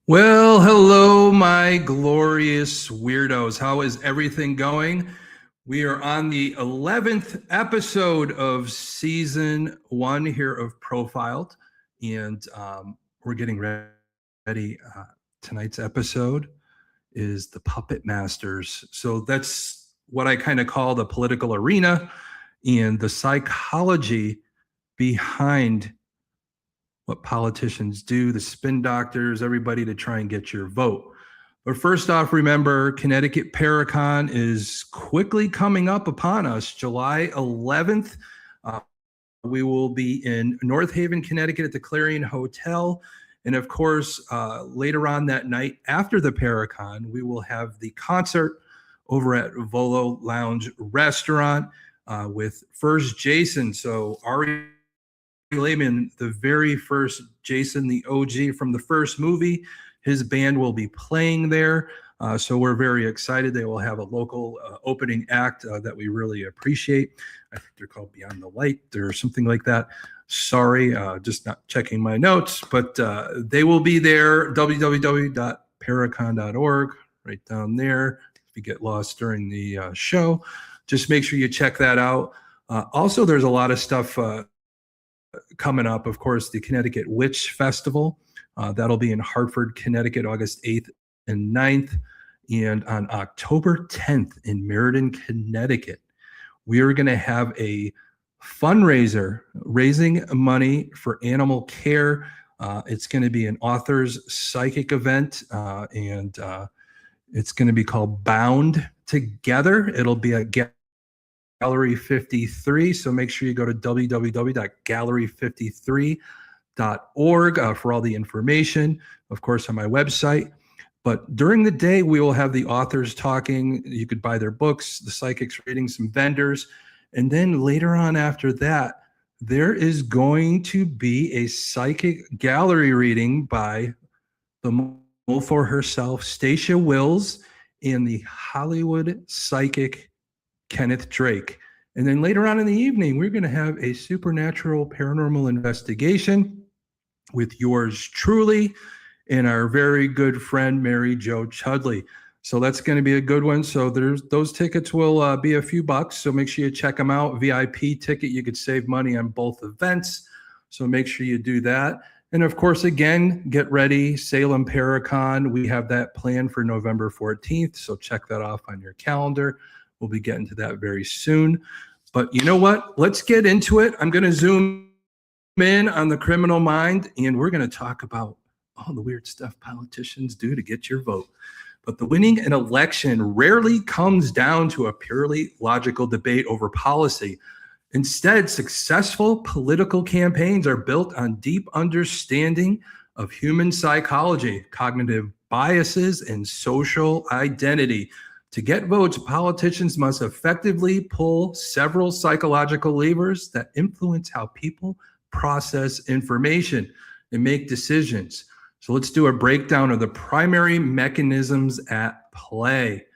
Well, hello, my glorious weirdos. How is everything going? We are on the 11th episode of season 1 here of Profiled, and we're getting ready. Tonight's episode is the Puppet Masters. So that's what I kind of call the political arena and the psychology behind what politicians do, the spin doctors, everybody to try and get your vote. But first off, remember, Connecticut Paracon is quickly coming up upon us, July 11th. We will be in North Haven, Connecticut at the Clarion Hotel. And of course, later on that night after the Paracon, we will have the concert over at Volo Lounge Restaurant with First Jason. So Ari Lehman, the very first Jason, the OG from the first movie, his band will be playing there. So we're very excited. They will have a local opening act that we really appreciate. I think they're called Beyond the Light or something like that. Sorry, just not checking my notes, but they will be there. www.paracon.org, right down there. If you get lost during the show, just make sure you check that out. Also, there's a lot of stuff coming up. Of course, the Connecticut Witch Festival. That'll be in Hartford, Connecticut, August 8th and 9th. And on October 10th in Meriden, Connecticut, we are going to have a fundraiser raising money for animal care. It's going to be an author's psychic event, and it's going to be called Bound Together. It'll be a Gallery 53. So make sure you go to www.gallery53.org for all the information, of course, on my website. But during the day, we will have the authors talking. You could buy their books, the psychics reading, some vendors. And then later on after that, there is going to be a psychic gallery reading by the mole for herself, Stacia Wills, and the Hollywood psychic Kenneth Drake. And then later on in the evening, we're going to have a supernatural paranormal investigation with yours truly and our very good friend, Mary Jo Chudley. So that's going to be a good one. So those tickets will be a few bucks. So make sure you check them out. VIP ticket, you could save money on both events. So make sure you do that. And of course, again, get ready, Salem Paracon. We have that planned for November 14th. So check that off on your calendar. We'll be getting to that very soon. But you know what? Let's get into it. I'm going to zoom in on the criminal mind, and we're going to talk about all the weird stuff politicians do to get your vote. But the winning an election rarely comes down to a purely logical debate over policy. Instead, successful political campaigns are built on deep understanding of human psychology, cognitive biases, and social identity. To get votes, politicians must effectively pull several psychological levers that influence how people process information and make decisions. So let's do a breakdown of the primary mechanisms at play.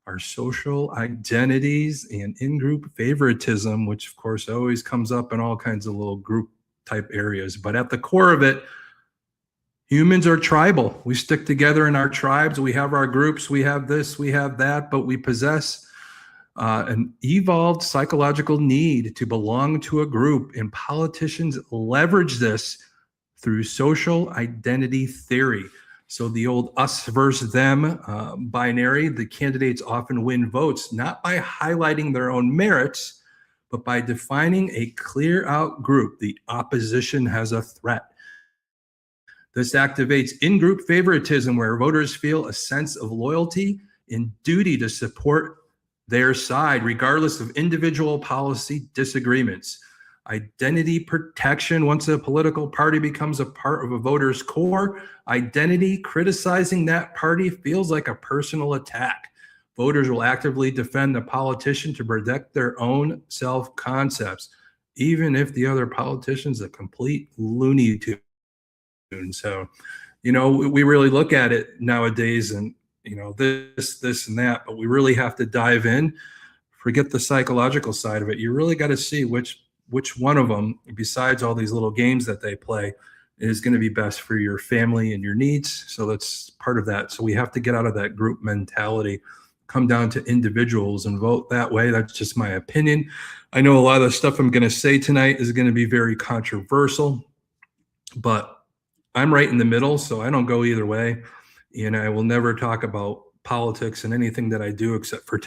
Our social identities and in-group favoritism, which of course always comes up in all kinds of little group type areas. But at the core of it, humans are tribal. We stick together in our tribes. We have our groups. We have this, we have that, but we possess an evolved psychological need to belong to a group. And politicians leverage this through social identity theory. So the old us versus them binary, the candidates often win votes, not by highlighting their own merits, but by defining a clear out group. The opposition has a threat. This activates in-group favoritism, where voters feel a sense of loyalty and duty to support their side, regardless of individual policy disagreements. Identity protection. Once a political party becomes a part of a voter's core identity, criticizing that party feels like a personal attack. Voters will actively defend the politician to protect their own self-concepts, even if the other politician's a complete Looney Tune. So, you know, we really look at it nowadays and, you know, this and that, but we really have to dive in. Forget the psychological side of it. You really got to see which one of them, besides all these little games that they play, is going to be best for your family and your needs. So that's part of that. So we have to get out of that group mentality, come down to individuals and vote that way. That's just my opinion. I know a lot of the stuff I'm going to say tonight is going to be very controversial, but I'm right in the middle, so I don't go either way. And I will never talk about politics and anything that I do except for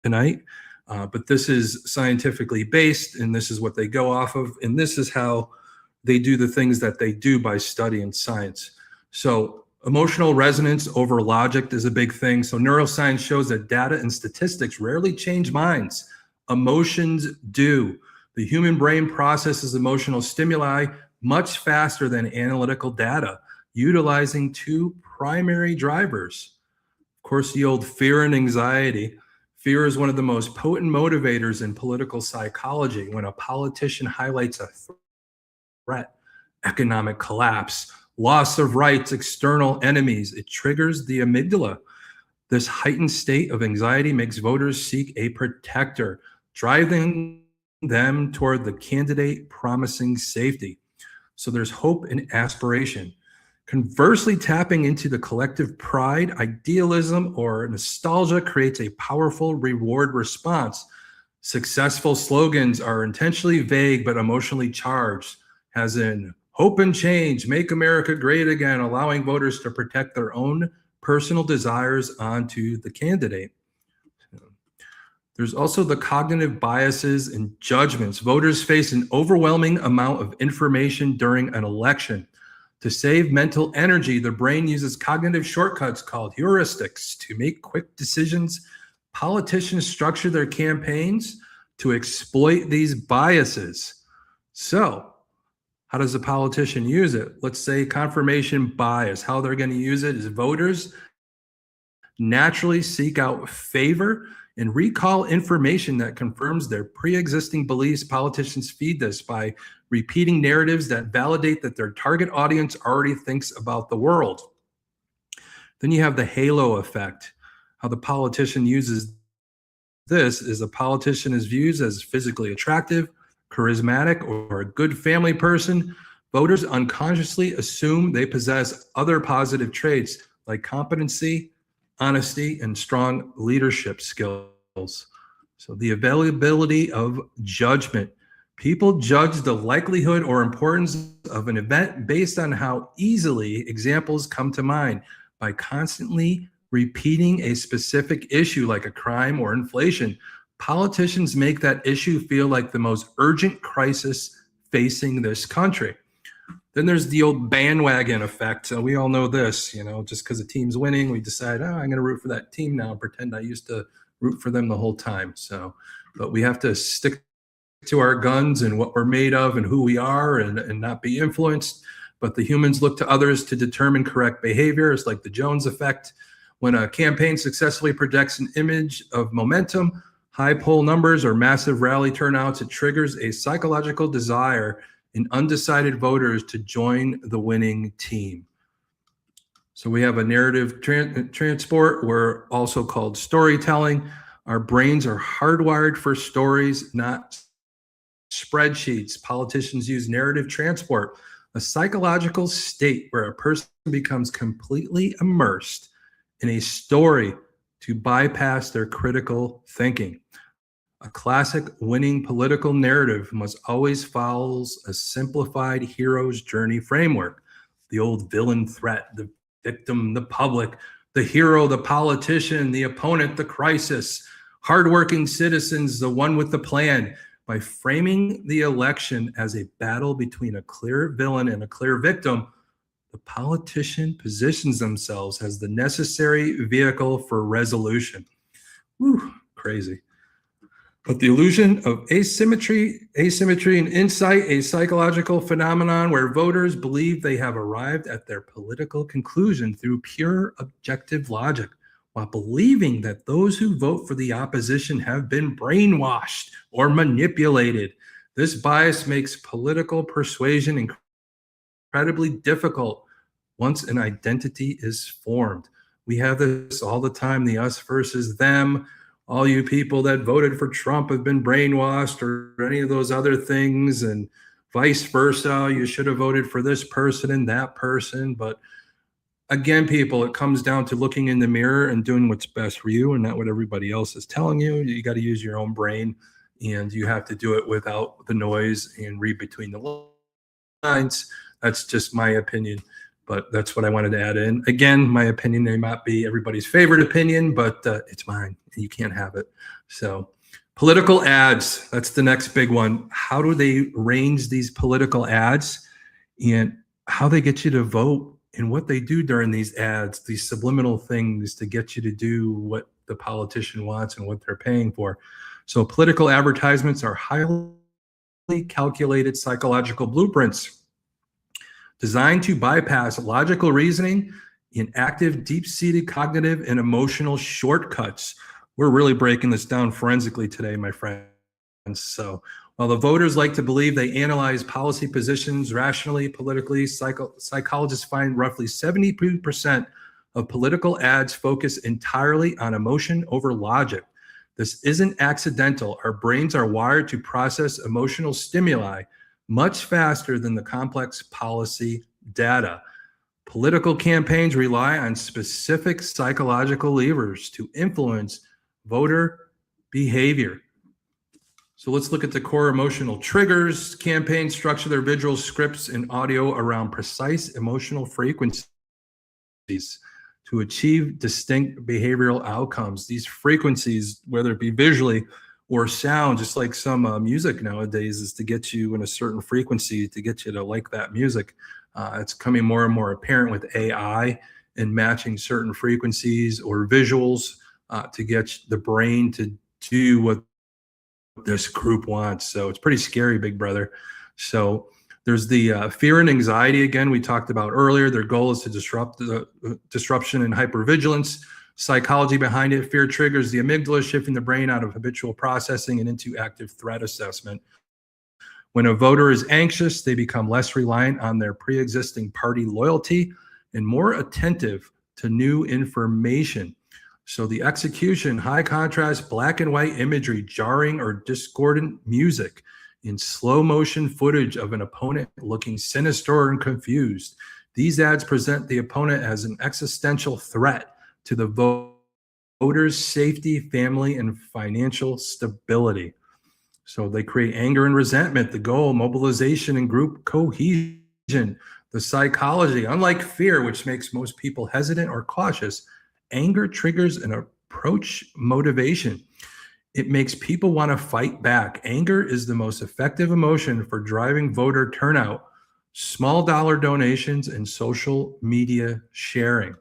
tonight. But this is scientifically based, and this is what they go off of, and this is how they do the things that they do by studying science. So emotional resonance over logic is a big thing. So neuroscience shows that data and statistics rarely change minds. Emotions do. The human brain processes emotional stimuli much faster than analytical data, utilizing two primary drivers. Of course, the old fear and anxiety. Fear is one of the most potent motivators in political psychology. When a politician highlights a threat, economic collapse, loss of rights, external enemies, it triggers the amygdala. This heightened state of anxiety makes voters seek a protector, driving them toward the candidate promising safety. So there's hope and aspiration. Conversely, tapping into the collective pride, idealism, or nostalgia creates a powerful reward response. Successful slogans are intentionally vague but emotionally charged, as in hope and change, make America great again, allowing voters to protect their own personal desires onto the candidate. There's also the cognitive biases and judgments. Voters face an overwhelming amount of information during an election. To save mental energy, the brain uses cognitive shortcuts called heuristics to make quick decisions. Politicians structure their campaigns to exploit these biases. So, how does a politician use it? Let's say confirmation bias. How they're going to use it is voters naturally seek out favor and recall information that confirms their pre-existing beliefs. Politicians feed this by repeating narratives that validate that their target audience already thinks about the world. Then you have the halo effect. How the politician uses this is a politician is viewed as physically attractive, charismatic, or a good family person. Voters unconsciously assume they possess other positive traits like competency, honesty, and strong leadership skills. So the availability of judgment. People judge the likelihood or importance of an event based on how easily examples come to mind. By constantly repeating a specific issue like a crime or inflation, politicians make that issue feel like the most urgent crisis facing this country. Then there's the old bandwagon effect. So we all know this, just because a team's winning, we decide, I'm going to root for that team now and pretend I used to root for them the whole time. So, but we have to stick to our guns and what we're made of and who we are and not be influenced. But the humans look to others to determine correct behavior. It's like the Jones effect. When a campaign successfully projects an image of momentum, high poll numbers, or massive rally turnouts, it triggers a psychological desire in undecided voters to join the winning team. So we have a narrative transport. We're also called storytelling. Our brains are hardwired for stories, not spreadsheets. Politicians use narrative transport, a psychological state where a person becomes completely immersed in a story to bypass their critical thinking. A classic winning political narrative must always follow a simplified hero's journey framework. The old villain threat, the victim, the public, the hero, the politician, the opponent, the crisis, hardworking citizens, the one with the plan. By framing the election as a battle between a clear villain and a clear victim, the politician positions themselves as the necessary vehicle for resolution. Whew, crazy. But the illusion of asymmetry and insight, a psychological phenomenon where voters believe they have arrived at their political conclusion through pure objective logic, while believing that those who vote for the opposition have been brainwashed or manipulated. This bias makes political persuasion incredibly difficult once an identity is formed. We have this all the time, the us versus them. All you people that voted for Trump have been brainwashed or any of those other things. And vice versa. You should have voted for this person and that person. But again, people, it comes down to looking in the mirror and doing what's best for you and not what everybody else is telling you. You got to use your own brain, and you have to do it without the noise and read between the lines. That's just my opinion, but that's what I wanted to add in. Again, my opinion may not be everybody's favorite opinion, but it's mine and you can't have it. So political ads, that's the next big one. How do they range these political ads and how they get you to vote and what they do during these ads, these subliminal things to get you to do what the politician wants and what they're paying for. So political advertisements are highly calculated psychological blueprints designed to bypass logical reasoning in active, deep-seated cognitive and emotional shortcuts. We're really breaking this down forensically today, my friends. So while the voters like to believe they analyze policy positions rationally, politically, psychologists find roughly 72% of political ads focus entirely on emotion over logic. This isn't accidental. Our brains are wired to process emotional stimuli much faster than the complex policy data. Political campaigns rely on specific psychological levers to influence voter behavior. So let's look at the core emotional triggers. Campaigns structure their visual scripts and audio around precise emotional frequencies to achieve distinct behavioral outcomes. These frequencies, whether it be visually or sound, just like some music nowadays, is to get you in a certain frequency to get you to like that music. It's coming more and more apparent with AI and matching certain frequencies or visuals to get the brain to do what this group wants. So it's pretty scary, big brother. So there's the fear and anxiety, again, we talked about earlier. Their goal is to disrupt the disruption and hypervigilance. Psychology behind it: fear triggers the amygdala, shifting the brain out of habitual processing and into active threat assessment. When a voter is anxious, they become less reliant on their pre-existing party loyalty and more attentive to new information. So the execution: high contrast, black and white imagery, jarring or discordant music, in slow motion footage of an opponent looking sinister and confused. These ads present the opponent as an existential threat to the voters' safety, family, and financial stability. So they create anger and resentment. The goal: mobilization and group cohesion. The psychology: unlike fear, which makes most people hesitant or cautious, anger triggers an approach motivation. It makes people want to fight back. Anger is the most effective emotion for driving voter turnout, small dollar donations, and social media sharing.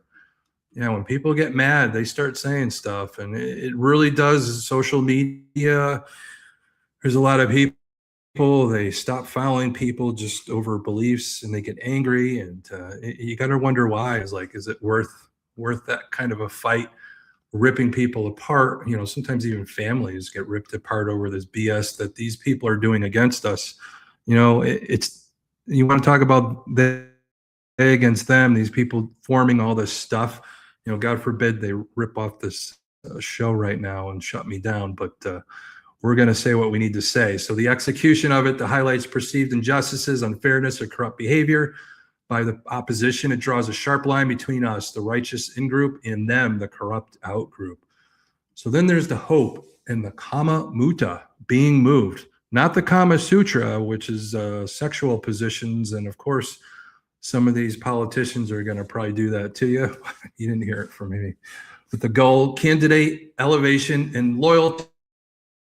When people get mad, they start saying stuff, and it really does. Social media, there's a lot of people, they stop following people just over beliefs, and they get angry, and you got to wonder why. Is it worth that kind of a fight, ripping people apart? Sometimes even families get ripped apart over this BS that these people are doing against us. It's, you want to talk about they against them, these people forming all this stuff. God forbid they rip off this show right now and shut me down, but we're going to say what we need to say. So the execution of it: the highlights perceived injustices, unfairness, or corrupt behavior by the opposition. It draws a sharp line between us, the righteous in-group, and them, the corrupt out-group. So then there's the hope and the Kama Mutta, being moved. Not the Kama Sutra, which is sexual positions. And of course, some of these politicians are going to probably do that to you. You didn't hear it from me. But the goal: candidate elevation and loyalty.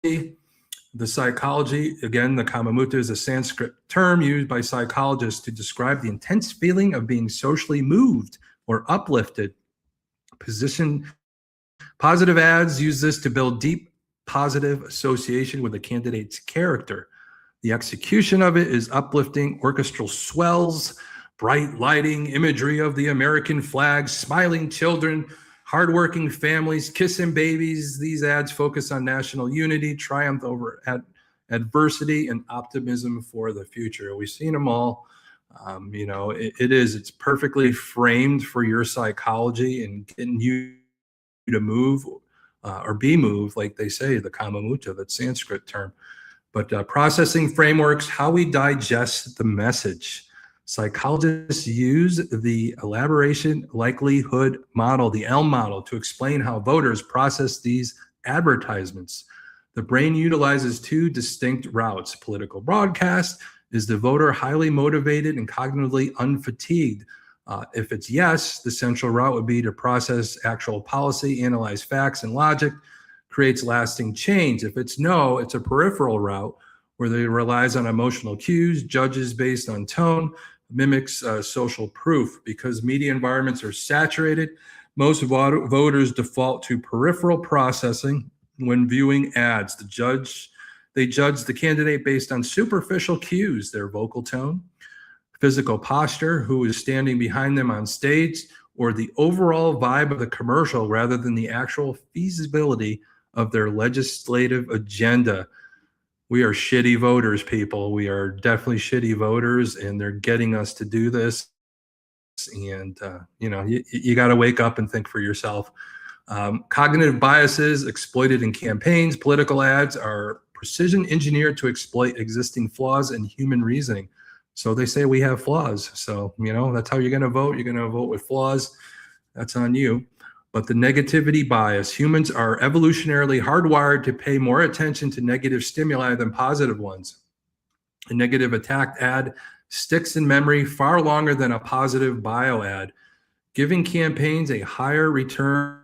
The psychology, again, the Kama Mutta is a Sanskrit term used by psychologists to describe the intense feeling of being socially moved or uplifted. Positive ads use this to build deep positive association with a candidate's character. The execution of it is uplifting orchestral swells, bright lighting, imagery of the American flag, smiling children, hardworking families, kissing babies. These ads focus on national unity, triumph over adversity, and optimism for the future. We've seen them all. It's perfectly framed for your psychology and getting you to move or be moved, like they say, the Kama Mutta, that Sanskrit term. But processing frameworks, how we digest the message. Psychologists use the elaboration likelihood model, the ELM model, to explain how voters process these advertisements. The brain utilizes two distinct routes. Political broadcast: is the voter highly motivated and cognitively unfatigued? If it's yes, the central route would be to process actual policy, analyze facts and logic, creates lasting change. If it's no, it's a peripheral route where they relies on emotional cues, judges based on tone, mimics social proof. Because media environments are saturated, most voters default to peripheral processing when viewing ads. They judge the candidate based on superficial cues, their vocal tone, physical posture, who is standing behind them on stage, or the overall vibe of the commercial rather than the actual feasibility of their legislative agenda. We are shitty voters, people. We are definitely shitty voters, and they're getting us to do this. And, you got to wake up and think for yourself. Cognitive biases exploited in campaigns. Political ads are precision engineered to exploit existing flaws in human reasoning. So they say we have flaws. So, that's how you're going to vote. You're going to vote with flaws. That's on you. But the negativity bias: humans are evolutionarily hardwired to pay more attention to negative stimuli than positive ones. A negative attack ad sticks in memory far longer than a positive bio ad, giving campaigns a higher return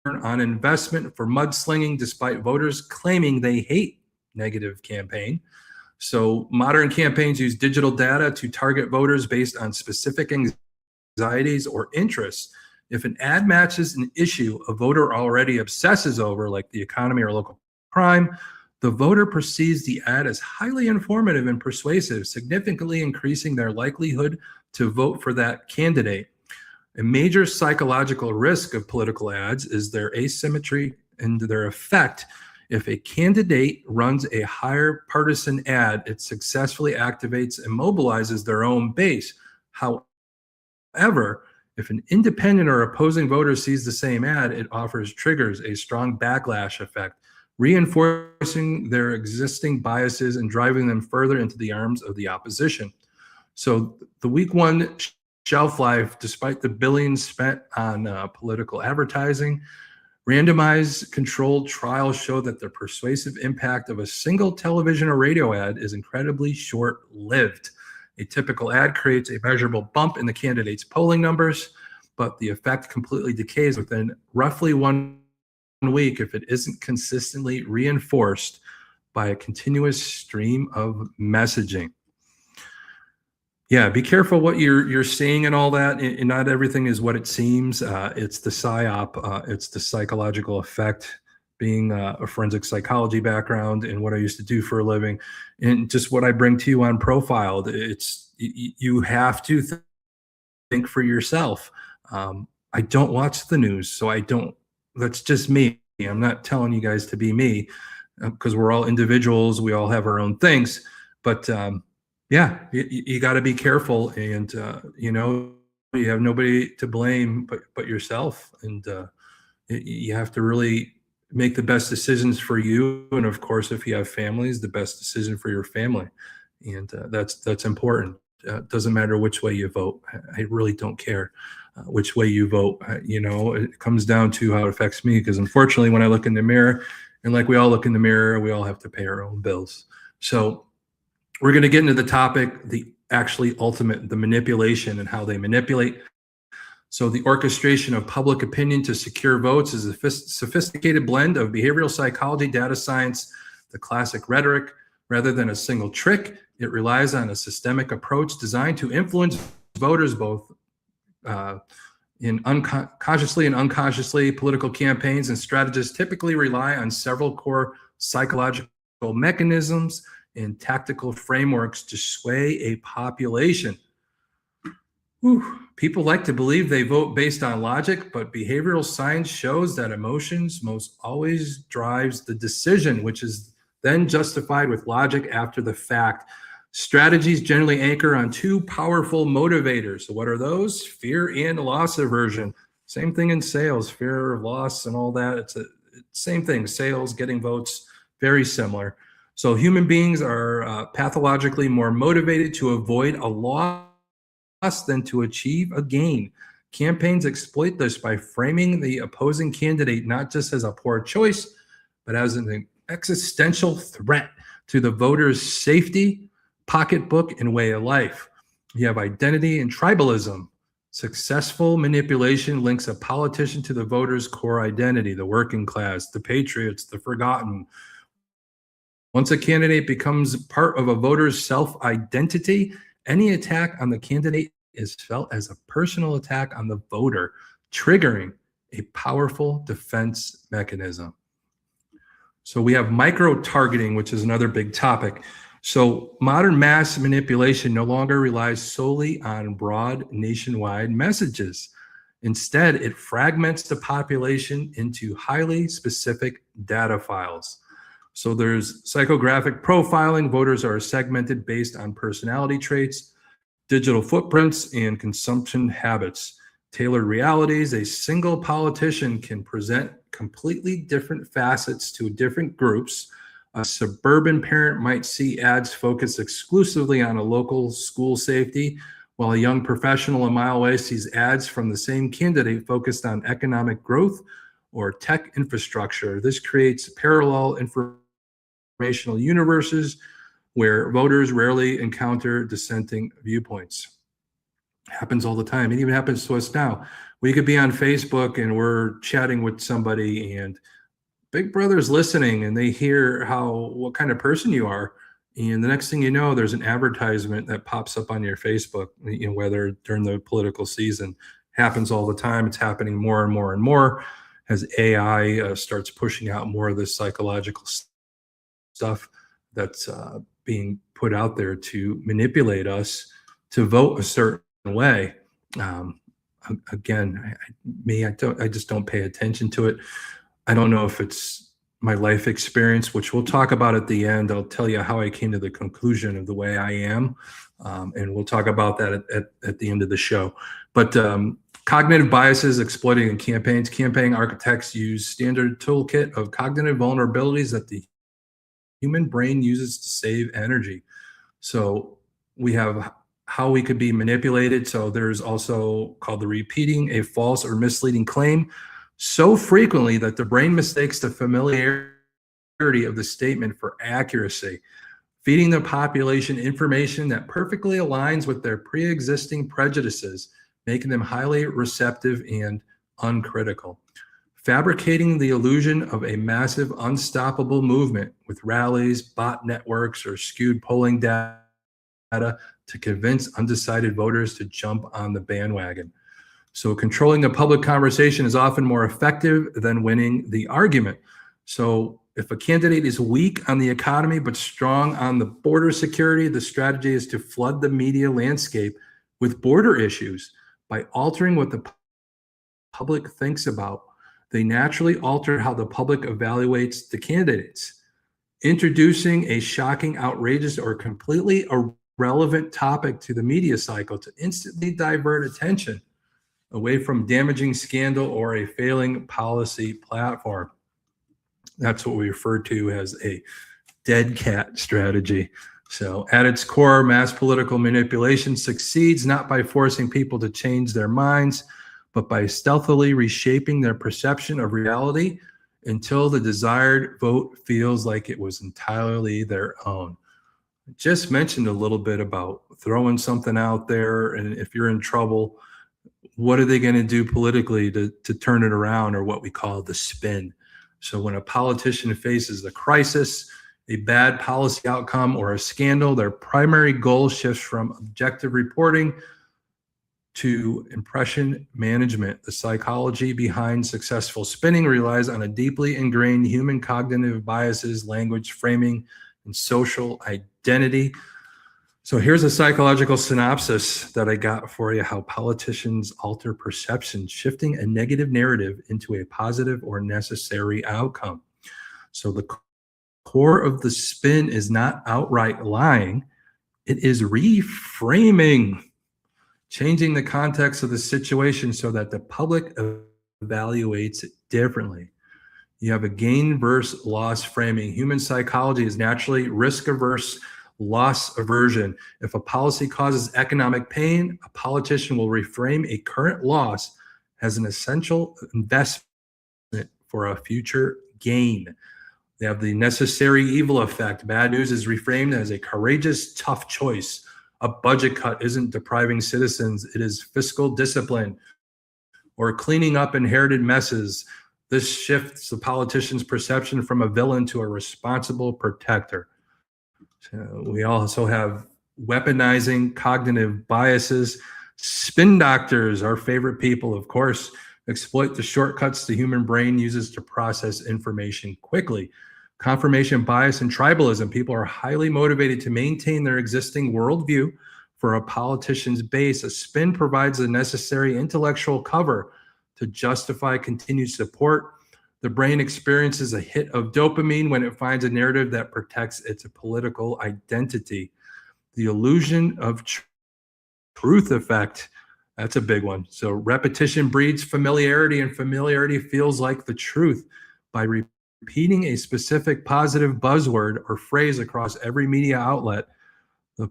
on investment for mudslinging, despite voters claiming they hate negative campaign. So modern campaigns use digital data to target voters based on specific anxieties or interests. If an ad matches an issue a voter already obsesses over, like the economy or local crime, the voter perceives the ad as highly informative and persuasive, significantly increasing their likelihood to vote for that candidate. A major psychological risk of political ads is their asymmetry and their effect. If a candidate runs a higher partisan ad, it successfully activates and mobilizes their own base. However, if an independent or opposing voter sees the same ad, it triggers a strong backlash effect, reinforcing their existing biases and driving them further into the arms of the opposition. So the week one shelf life, despite the billions spent on political advertising, randomized controlled trials show that the persuasive impact of a single television or radio ad is incredibly short-lived. A typical ad creates a measurable bump in the candidate's polling numbers, but the effect completely decays within roughly 1 week if it isn't consistently reinforced by a continuous stream of messaging. Yeah, be careful what you're seeing and all that. And not everything is what it seems. It's the psyop. It's the psychological effect. Being a forensic psychology background and what I used to do for a living, and just what I bring to you on Profiled, you have to think for yourself. I don't watch the news, so I don't. That's just me. I'm not telling you guys to be me, because we're all individuals. We all have our own things, but yeah, you got to be careful, and you have nobody to blame but yourself, and you have to really make the best decisions for you, and of course, if you have families, the best decision for your family, and that's important. It doesn't matter which way you vote. I really don't care which way you vote. It comes down to how it affects me, because unfortunately, when I look in the mirror, and like we all look in the mirror, we all have to pay our own bills. So we're going to get into the topic, the manipulation and how they manipulate. So the orchestration of public opinion to secure votes is a sophisticated blend of behavioral psychology, data science, the classic rhetoric. Rather than a single trick, it relies on a systemic approach designed to influence voters both consciously and unconsciously. Political campaigns and strategists typically rely on several core psychological mechanisms and tactical frameworks to sway a population. People like to believe they vote based on logic, but behavioral science shows that emotions most always drives the decision, which is then justified with logic after the fact. Strategies generally anchor on two powerful motivators. So what are those? Fear and loss aversion. Same thing in sales, fear of loss and all that. It's the same thing. Sales, getting votes, very similar. So human beings are pathologically more motivated to avoid a loss than to achieve a gain. Campaigns exploit this by framing the opposing candidate not just as a poor choice, but as an existential threat to the voter's safety, pocketbook, and way of life. You have identity and tribalism. Successful manipulation links a politician to the voter's core identity, the working class, the patriots, the forgotten. Once a candidate becomes part of a voter's self-identity, any attack on the candidate is felt as a personal attack on the voter, triggering a powerful defense mechanism. So we have micro-targeting, which is another big topic. So modern mass manipulation no longer relies solely on broad nationwide messages. Instead, it fragments the population into highly specific data files. So there's psychographic profiling. Voters are segmented based on personality traits, digital footprints, and consumption habits. Tailored realities. A single politician can present completely different facets to different groups. A suburban parent might see ads focused exclusively on a local school safety, while a young professional a mile away sees ads from the same candidate focused on economic growth or tech infrastructure. This creates parallel informational universes where voters rarely encounter dissenting viewpoints. Happens all the time. It even happens to us now. We could be on Facebook and we're chatting with somebody, and Big Brother's listening, and they hear what kind of person you are. And the next thing you know, there's an advertisement that pops up on your Facebook, whether during the political season. Happens all the time. It's happening more and more and more as AI starts pushing out more of this psychological stuff that's being put out there to manipulate us to vote a certain way. Again, I just don't pay attention to it. I don't know if it's my life experience, which we'll talk about at the end. I'll tell you how I came to the conclusion of the way I am, and we'll talk about that at the end of the show. But cognitive biases exploiting in campaigns. Campaign architects use standard toolkit of cognitive vulnerabilities that the human brain uses to save energy. So we have how we could be manipulated. So there's also called the repeating a false or misleading claim so frequently that the brain mistakes the familiarity of the statement for accuracy, feeding the population information that perfectly aligns with their pre-existing prejudices, making them highly receptive and uncritical. Fabricating the illusion of a massive, unstoppable movement with rallies, bot networks, or skewed polling data to convince undecided voters to jump on the bandwagon. So controlling the public conversation is often more effective than winning the argument. So if a candidate is weak on the economy but strong on the border security, the strategy is to flood the media landscape with border issues. By altering what the public thinks about, they naturally alter how the public evaluates the candidates. Introducing a shocking, outrageous, or completely irrelevant topic to the media cycle to instantly divert attention away from damaging scandal or a failing policy platform. That's what we refer to as a dead cat strategy. So at its core, mass political manipulation succeeds not by forcing people to change their minds, but by stealthily reshaping their perception of reality until the desired vote feels like it was entirely their own. I just mentioned a little bit about throwing something out there, and if you're in trouble, what are they going to do politically to turn it around, or what we call the spin? So when a politician faces a crisis, a bad policy outcome, or a scandal, their primary goal shifts from objective reporting to impression management. The psychology behind successful spinning relies on a deeply ingrained human cognitive biases, language framing, and social identity. So here's a psychological synopsis that I got for you: how politicians alter perception, shifting a negative narrative into a positive or necessary outcome. So the core of the spin is not outright lying, it is reframing, changing the context of the situation so that the public evaluates it differently. You have a gain versus loss framing. Human psychology is naturally risk averse, loss aversion. If a policy causes economic pain, a politician will reframe a current loss as an essential investment for a future gain. They have the necessary evil effect. Bad news is reframed as a courageous, tough choice. A budget cut isn't depriving citizens, it is fiscal discipline or cleaning up inherited messes. This shifts the politician's perception from a villain to a responsible protector. So we also have weaponizing cognitive biases. Spin doctors, our favorite people, of course, exploit the shortcuts the human brain uses to process information quickly. Confirmation bias and tribalism. People are highly motivated to maintain their existing worldview for a politician's base. A spin provides the necessary intellectual cover to justify continued support. The brain experiences a hit of dopamine when it finds a narrative that protects its political identity. The illusion of truth effect. That's a big one. So repetition breeds familiarity, and familiarity feels like the truth. By repeating a specific positive buzzword or phrase across every media outlet, the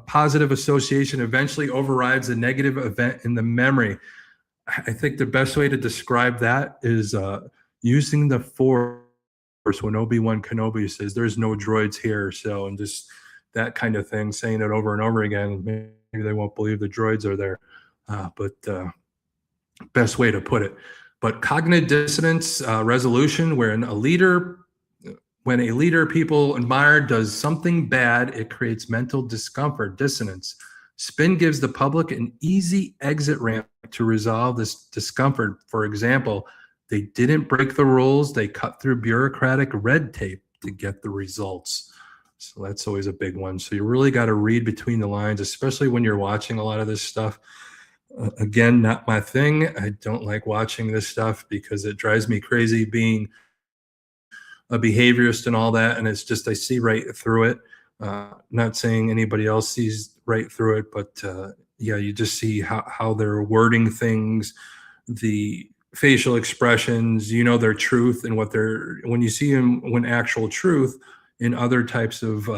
positive association eventually overrides the negative event in the memory. I think the best way to describe that is using the Force when Obi-Wan Kenobi says, "There's no droids here." So, and just that kind of thing, saying it over and over again. Maybe they won't believe the droids are there. But best way to put it. But cognitive dissonance resolution, when a leader people admire does something bad, it creates mental discomfort, dissonance. Spin gives the public an easy exit ramp to resolve this discomfort. For example, they didn't break the rules, they cut through bureaucratic red tape to get the results. So that's always a big one. So you really got to read between the lines, especially when you're watching a lot of this stuff. Again, not my thing. I don't like watching this stuff because it drives me crazy being a behaviorist and all that. And it's just, I see right through it. Not saying anybody else sees right through it, but yeah, you just see how they're wording things, the facial expressions, their truth and what when you see them when actual truth in other types of,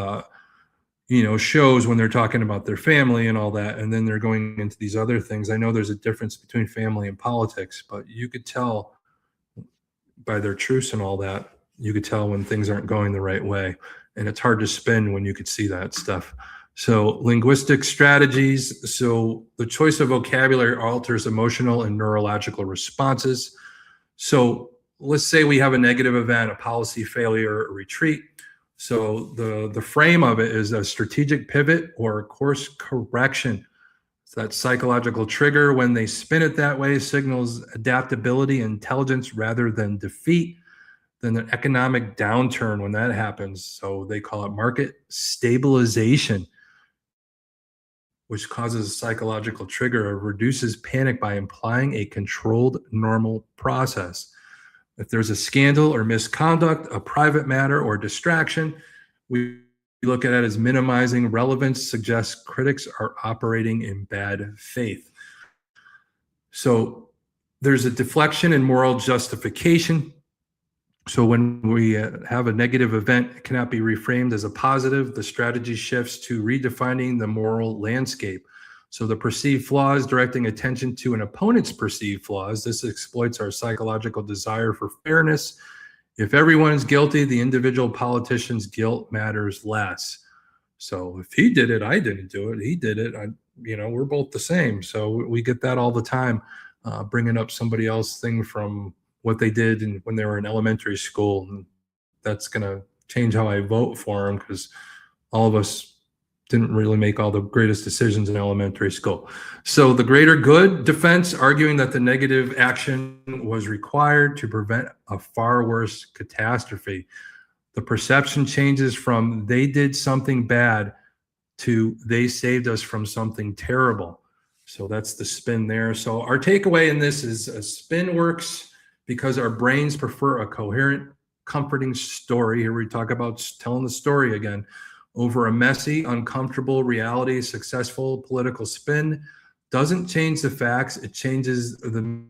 shows when they're talking about their family and all that, and then they're going into these other things. I know there's a difference between family and politics, but you could tell by their truths and all that, you could tell when things aren't going the right way. And it's hard to spin when you could see that stuff. So linguistic strategies. So the choice of vocabulary alters emotional and neurological responses. So let's say we have a negative event, a policy failure, a retreat. So the frame of it is a strategic pivot or a course correction. So that psychological trigger, when they spin it that way, signals adaptability, intelligence rather than defeat. Then an economic downturn when that happens. So they call it market stabilization, which causes a psychological trigger or reduces panic by implying a controlled normal process. If there's a scandal or misconduct, a private matter or distraction, we look at it as minimizing relevance, suggests critics are operating in bad faith. So there's a deflection in moral justification. So when we have a negative event, it cannot be reframed as a positive. The strategy shifts to redefining the moral landscape. So the perceived flaws, directing attention to an opponent's perceived flaws, this exploits our psychological desire for fairness. If everyone is guilty, the individual politician's guilt matters less. So if he did it, I didn't do it. He did it. We're both the same. So we get that all the time, bringing up somebody else's thing from what they did when they were in elementary school. And that's going to change how I vote for them, because all of us didn't really make all the greatest decisions in elementary school. So the greater good defense, arguing that the negative action was required to prevent a far worse catastrophe. The perception changes from they did something bad to they saved us from something terrible. So that's the spin there. So our takeaway in this is a spin works because our brains prefer a coherent, comforting story. Here we talk about telling the story again, over a messy, uncomfortable reality. Successful political spin doesn't change the facts, it changes the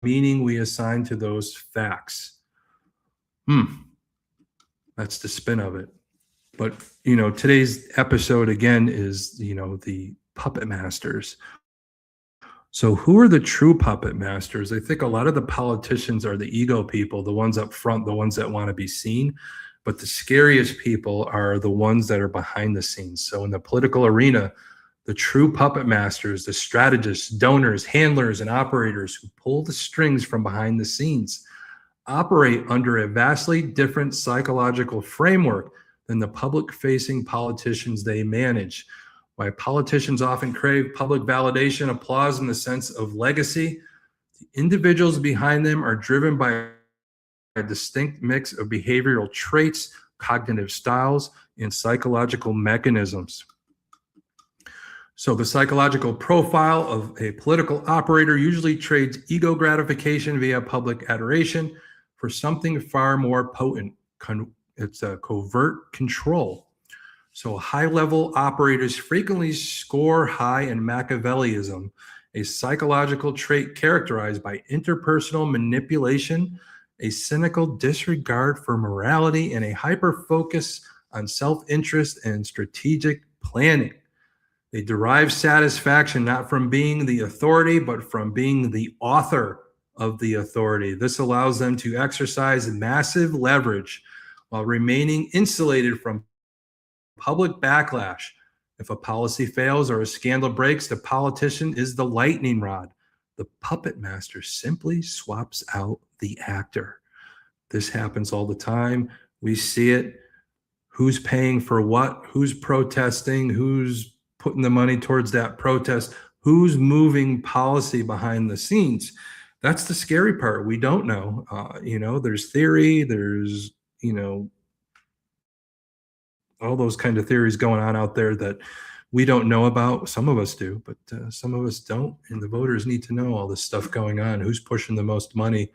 meaning we assign to those facts. That's the spin of it. But, today's episode again is, the puppet masters. So who are the true puppet masters? I think a lot of the politicians are the ego people, the ones up front, the ones that want to be seen. But the scariest people are the ones that are behind the scenes. So in the political arena, the true puppet masters, the strategists, donors, handlers, and operators who pull the strings from behind the scenes operate under a vastly different psychological framework than the public-facing politicians they manage. Why politicians often crave public validation, applause, and the sense of legacy, the individuals behind them are driven by a distinct mix of behavioral traits, cognitive styles, and psychological mechanisms. So the psychological profile of a political operator usually trades ego gratification via public adoration for something far more potent. It's a covert control. So high-level operators frequently score high in Machiavellism, a psychological trait characterized by interpersonal manipulation, a cynical disregard for morality, and a hyper-focus on self-interest and strategic planning. They derive satisfaction not from being the authority, but from being the author of the authority. This allows them to exercise massive leverage while remaining insulated from public backlash. If a policy fails or a scandal breaks, the politician is the lightning rod. The puppet master simply swaps out the actor. This happens all the time. We see it. Who's paying for what? Who's protesting? Who's putting the money towards that protest? Who's moving policy behind the scenes? That's the scary part. We don't know. There's theory. There's, all those kind of theories going on out there that we don't know about. Some of us do, but some of us don't. And the voters need to know all this stuff going on. Who's pushing the most money?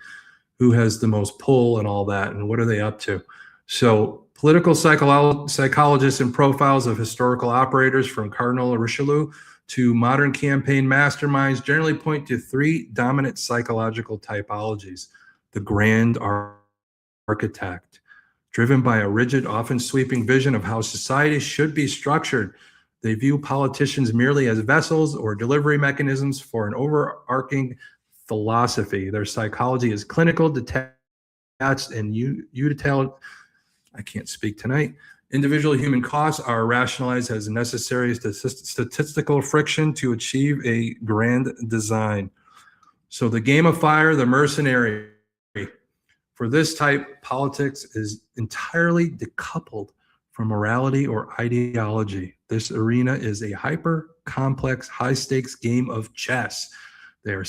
Who has the most pull and all that? And what are they up to? So political psychologists and profiles of historical operators from Cardinal Richelieu to modern campaign masterminds generally point to three dominant psychological typologies. The grand architect, driven by a rigid, often sweeping vision of how society should be structured. They view politicians merely as vessels or delivery mechanisms for an overarching philosophy. Their psychology is clinical, detached, and utilitarian. I can't speak tonight. Individual human costs are rationalized as necessary statistical friction to achieve a grand design. So the game of fire, the mercenary. For this type, politics is entirely decoupled from morality or ideology. This arena is a hyper-complex, high-stakes game of chess. They are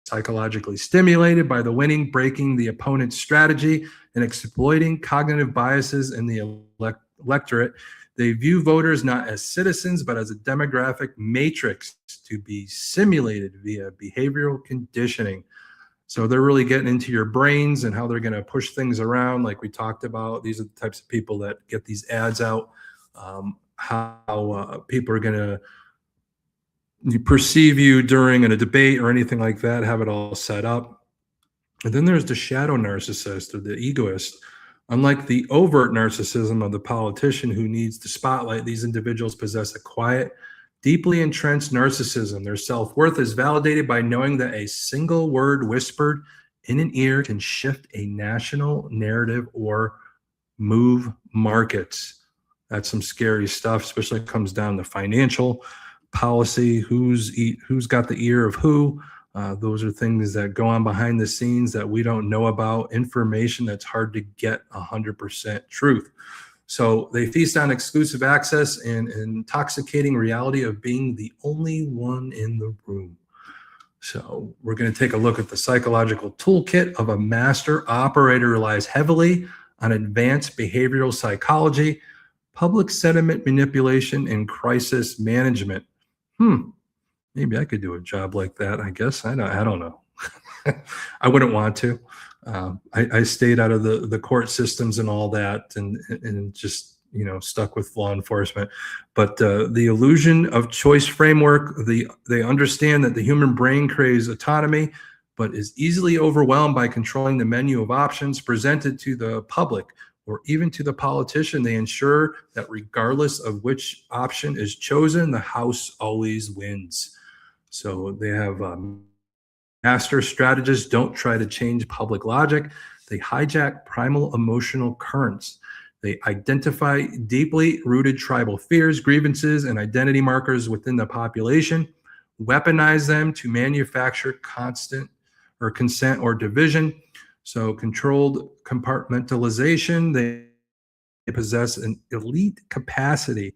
psychologically stimulated by the winning, breaking the opponent's strategy, and exploiting cognitive biases in the electorate. They view voters not as citizens, but as a demographic matrix to be simulated via behavioral conditioning. So they're really getting into your brains and how they're going to push things around, like we talked about. These are the types of people that get these ads out, how people are going to perceive you during a debate or anything like that, have it all set up. And then there's the shadow narcissist or the egoist. Unlike the overt narcissism of the politician who needs the spotlight, these individuals possess a quiet, deeply entrenched narcissism. Their self-worth is validated by knowing that a single word whispered in an ear can shift a national narrative or move markets. That's some scary stuff, especially when it comes down to financial policy, who's got the ear of who. Those are things that go on behind the scenes that we don't know about, information that's hard to get 100% truth. So they feast on exclusive access and intoxicating reality of being the only one in the room. So we're going to take a look at the psychological toolkit of a master operator. Relies heavily on advanced behavioral psychology, public sentiment manipulation, and crisis management. Maybe I could do a job like that, I guess. I don't know. I wouldn't want to. I stayed out of the court systems and all that, and just stuck with law enforcement. But the illusion of choice framework, they understand that the human brain craves autonomy, but is easily overwhelmed by controlling the menu of options presented to the public or even to the politician. They ensure that regardless of which option is chosen, the House always wins. So they have master strategists don't try to change public logic. They hijack primal emotional currents. They identify deeply rooted tribal fears, grievances, and identity markers within the population, weaponize them to manufacture constant or consent or division. So controlled compartmentalization, they possess an elite capacity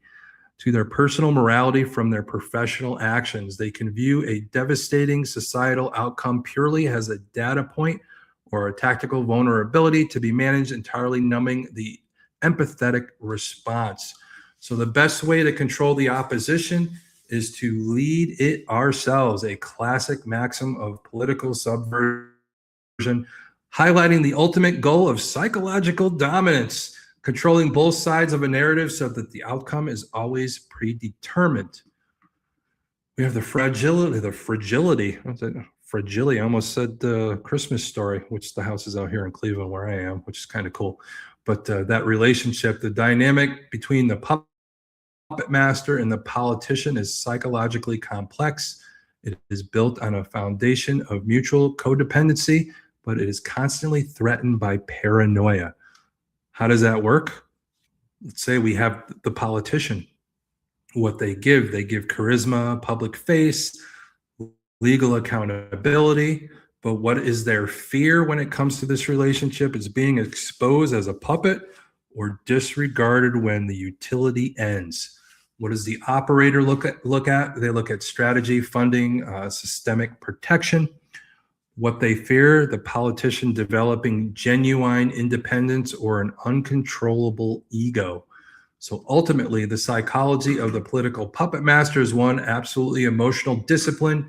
to their personal morality from their professional actions. They can view a devastating societal outcome purely as a data point or a tactical vulnerability to be managed, entirely numbing the empathetic response. So the best way to control the opposition is to lead it ourselves, a classic maxim of political subversion, highlighting the ultimate goal of psychological dominance, controlling both sides of a narrative so that the outcome is always predetermined. We have the fragility. I almost said the Christmas Story, which the house is out here in Cleveland where I am, which is kind of cool. But that relationship, the dynamic between the puppet master and the politician is psychologically complex. It is built on a foundation of mutual codependency, but it is constantly threatened by paranoia. How does that work? Let's say we have the politician. What they give charisma, public face, legal accountability. But what is their fear when it comes to this relationship? Is being exposed as a puppet or disregarded when the utility ends. What does the operator look at? They look at strategy, funding, systemic protection. What they fear, the politician developing genuine independence or an uncontrollable ego. So ultimately, the psychology of the political puppet master is one absolutely emotional discipline,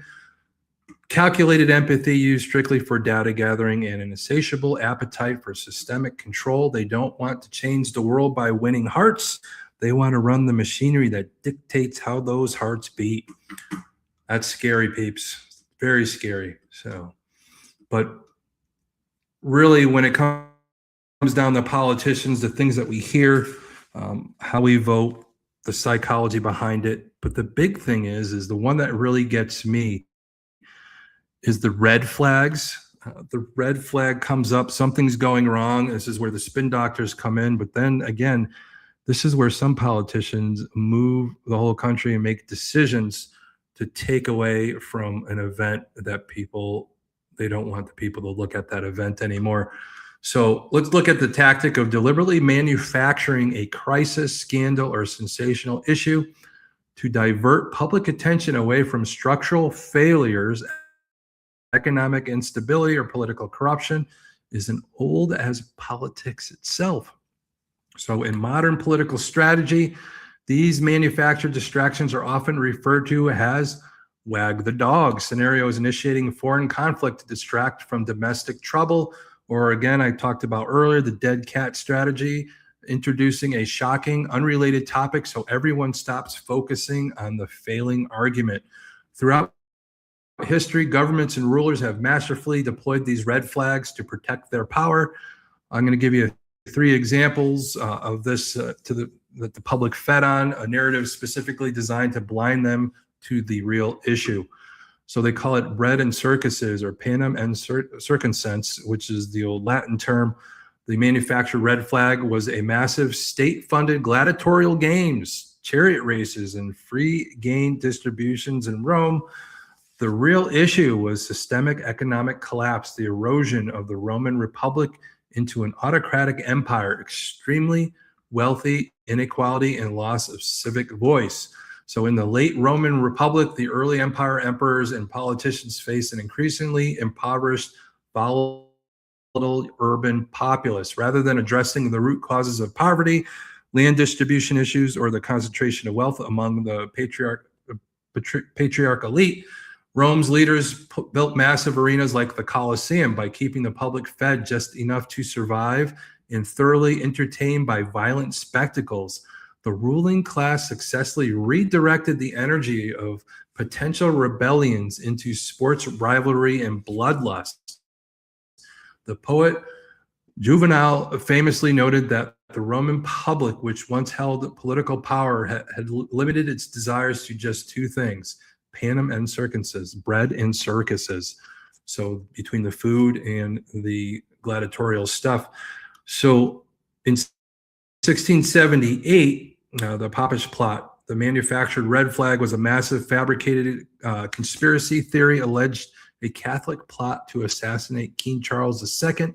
calculated empathy used strictly for data gathering, and an insatiable appetite for systemic control. They don't want to change the world by winning hearts. They want to run the machinery that dictates how those hearts beat. That's scary, peeps. Very scary. But really, when it comes down to politicians, the things that we hear, how we vote, the psychology behind it. But the big thing is the one that really gets me is the red flags. The red flag comes up, something's going wrong. This is where the spin doctors come in. But then again, this is where some politicians move the whole country and make decisions to take away from an event that they don't want the people to look at that event anymore. So let's look at the tactic of deliberately manufacturing a crisis, scandal, or sensational issue to divert public attention away from structural failures. Economic instability or political corruption is as old as politics itself. So in modern political strategy, these manufactured distractions are often referred to as wag the dog scenarios, initiating foreign conflict to distract from domestic trouble. Or again, I talked about earlier, the dead cat strategy, introducing a shocking, unrelated topic so everyone stops focusing on the failing argument. Throughout history, governments and rulers have masterfully deployed these red flags to protect their power. I'm going to give you 3 examples of this that the public fed on, a narrative specifically designed to blind them to the real issue. So they call it bread and circuses, or panem and circumstance, which is the old Latin term. The manufactured red flag was a massive state-funded gladiatorial games, chariot races, and free gain distributions in Rome. The real issue was systemic economic collapse, the erosion of the Roman Republic into an autocratic empire, extremely wealthy, inequality, and loss of civic voice. So in the late Roman Republic, the early empire emperors and politicians faced an increasingly impoverished, volatile urban populace. Rather than addressing the root causes of poverty, land distribution issues, or the concentration of wealth among the patriarch elite, Rome's leaders built massive arenas like the Colosseum by keeping the public fed just enough to survive and thoroughly entertained by violent spectacles. the ruling class successfully redirected the energy of potential rebellions into sports rivalry and bloodlust. The poet Juvenal famously noted that the Roman public, which once held political power, had limited its desires to just two things: panem and circenses, bread and circuses. So between the food and the gladiatorial stuff. So in 1678, the Popish plot, the manufactured red flag, was a massive fabricated conspiracy theory alleged a Catholic plot to assassinate King Charles II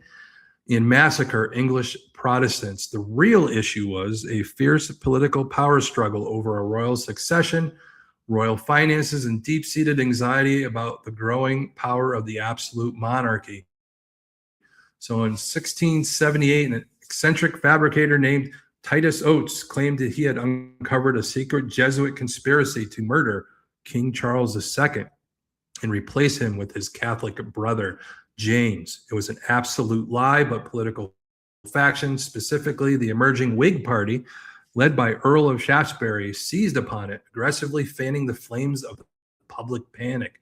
and massacre English Protestants. The real issue was a fierce political power struggle over a royal succession, royal finances, and deep-seated anxiety about the growing power of the absolute monarchy. So in 1678, an eccentric fabricator named Titus Oates claimed that he had uncovered a secret Jesuit conspiracy to murder King Charles II and replace him with his Catholic brother, James. It was an absolute lie, but political factions, specifically the emerging Whig Party, led by Earl of Shaftesbury, seized upon it, aggressively fanning the flames of the public panic.